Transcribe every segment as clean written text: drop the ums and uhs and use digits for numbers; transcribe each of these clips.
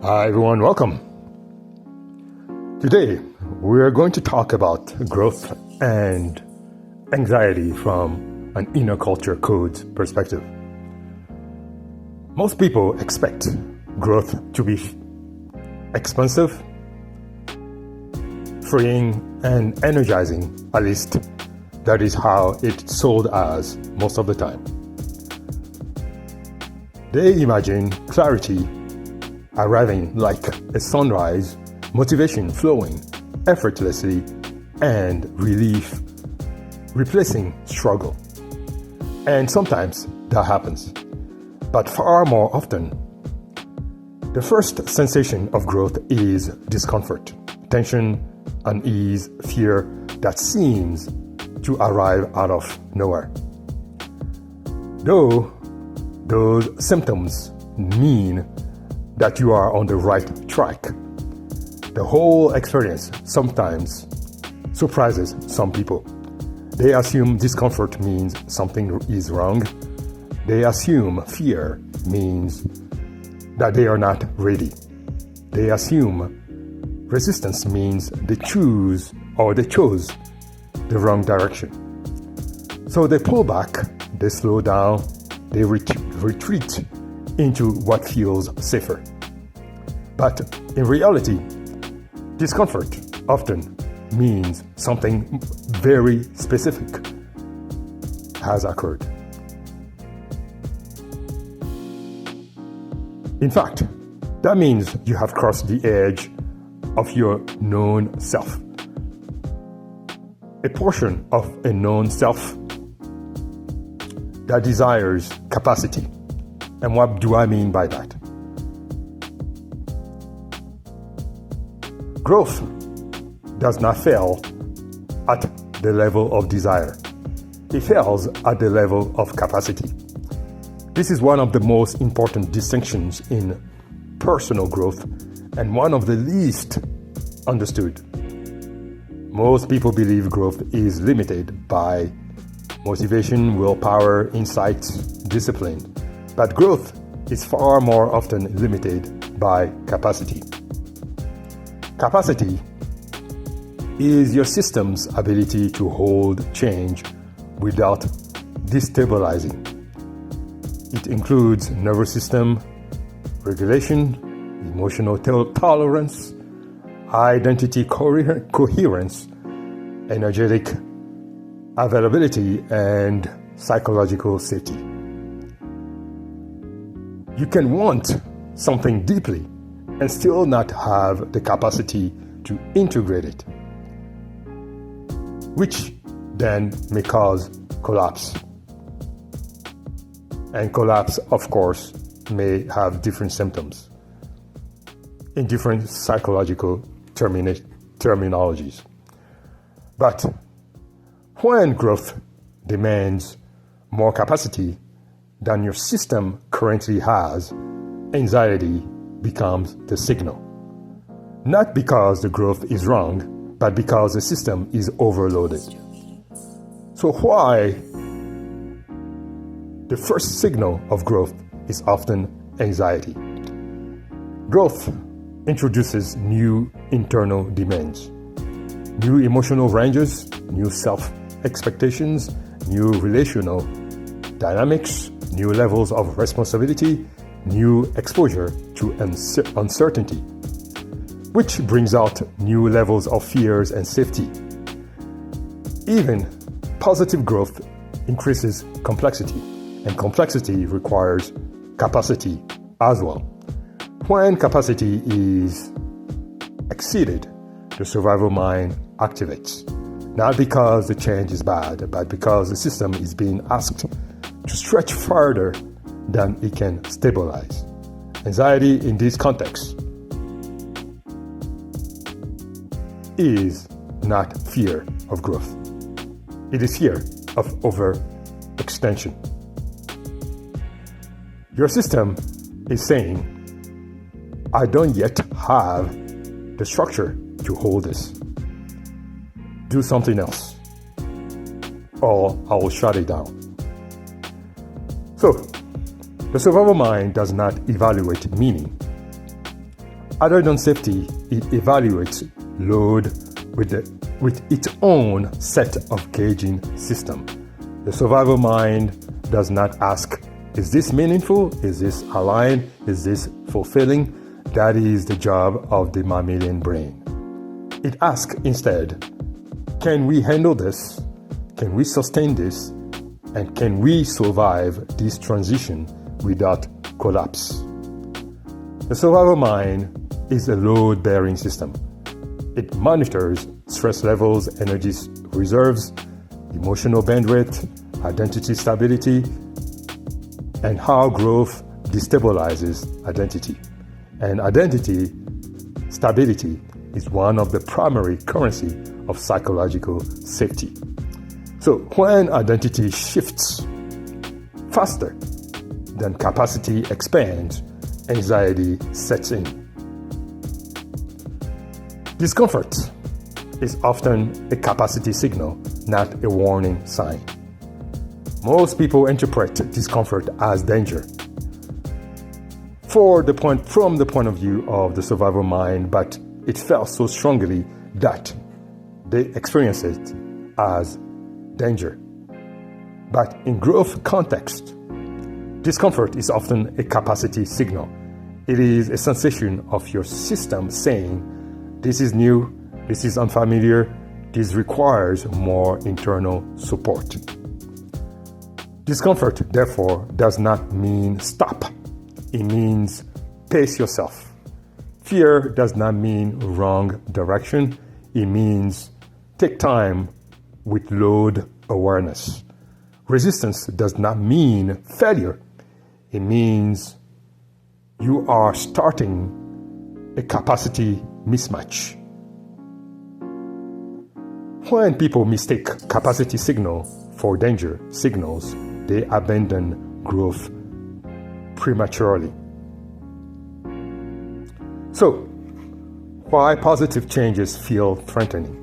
Hi everyone, welcome. Today we're going to talk about growth and anxiety from an inner culture code perspective. Most people expect growth to be expansive, freeing, and energizing. At least that is how it's sold as most of the time. They imagine clarity arriving like a sunrise, motivation flowing effortlessly, and relief replacing struggle. And sometimes that happens. But far more often, the first sensation of growth is discomfort, tension, unease, fear that seems to arrive out of nowhere. Though those symptoms mean that you are on the right track, the whole experience sometimes surprises some people. They assume discomfort means something is wrong. They assume fear means that they are not ready. They assume resistance means they chose the wrong direction. So they pull back, they slow down, they retreat into what feels safer. But in reality, discomfort often means something very specific has occurred. In fact, that means you have crossed the edge of your known self. A portion of a known self that desires capacity. And what do I mean by that? Growth does not fail at the level of desire. It fails at the level of capacity. This is one of the most important distinctions in personal growth and one of the least understood. Most people believe growth is limited by motivation, willpower, insight, discipline. But growth is far more often limited by capacity. Capacity is your system's ability to hold change without destabilizing. It includes nervous system regulation, emotional tolerance, identity coherence, energetic availability, and psychological safety. You can want something deeply and still not have the capacity to integrate it, which then may cause collapse. And collapse, of course, may have different symptoms in different psychological terminologies. But when growth demands more capacity than your system currently has, anxiety becomes the signal. Not because the growth is wrong, but because the system is overloaded. So why the first signal of growth is often anxiety? Growth introduces new internal demands, new emotional ranges, new self-expectations, new relational dynamics, new levels of responsibility, new exposure to uncertainty, which brings out new levels of fears and safety. Even positive growth increases complexity, and complexity requires capacity as well. When capacity is exceeded, the survival mind activates, not because the change is bad, but because the system is being asked to stretch farther than it can stabilize. Anxiety in this context is not fear of growth. It is fear of overextension. Your system is saying, I don't yet have the structure to hold this. Do something else, or I will shut it down. So, the survival mind does not evaluate meaning. Other than safety, it evaluates load with its own set of gauging system. The survival mind does not ask, is this meaningful? Is this aligned? Is this fulfilling? That is the job of the mammalian brain. It asks instead, can we handle this? Can we sustain this? And can we survive this transition without collapse? The survival mind is a load-bearing system. It monitors stress levels, energy reserves, emotional bandwidth, identity stability, and how growth destabilizes identity. And identity stability is one of the primary currency of psychological safety. So when identity shifts faster than capacity expands, anxiety sets in. Discomfort is often a capacity signal, not a warning sign. Most people interpret discomfort as danger from the point of view of the survival mind, but it felt so strongly that they experience it as danger. But in growth context, discomfort is often a capacity signal. It is a sensation of your system saying, this is new, this is unfamiliar, this requires more internal support. Discomfort, therefore, does not mean stop. It means pace yourself. Fear does not mean wrong direction. It means take time with load awareness. Resistance does not mean failure. It means you are starting a capacity mismatch. When people mistake capacity signal for danger signals, they abandon growth prematurely. So, why positive changes feel threatening?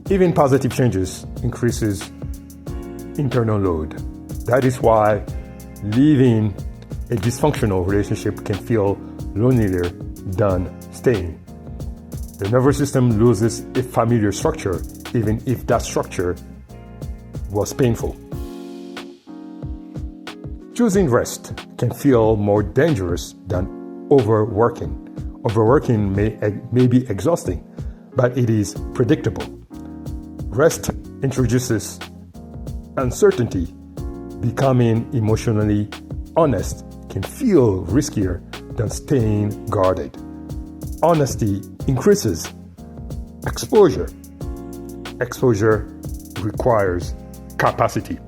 Even positive changes increases internal load. That is why leaving a dysfunctional relationship can feel lonelier than staying. The nervous system loses a familiar structure, even if that structure was painful. Choosing rest can feel more dangerous than overworking. Overworking may be exhausting, but it is predictable. Rest introduces uncertainty. Becoming emotionally honest can feel riskier than staying guarded. Honesty increases exposure. Exposure requires capacity.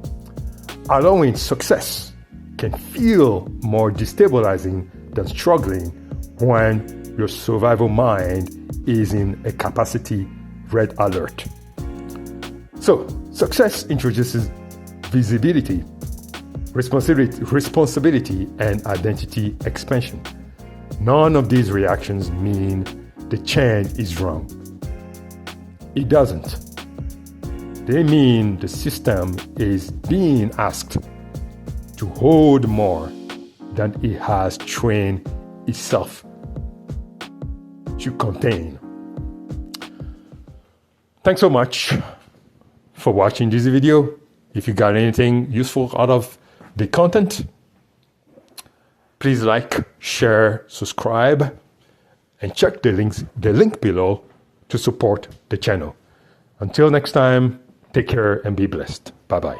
Allowing success can feel more destabilizing than struggling when your survival mind is in a capacity red alert. So, success introduces visibility, responsibility, and identity expansion. None of these reactions mean the change is wrong. It doesn't. They mean the system is being asked to hold more than it has trained itself to contain. Thanks so much for watching this video. If you got anything useful out of the content, please like, share, subscribe, and check the link below to support the channel. Until next time, take care and be blessed. Bye-bye.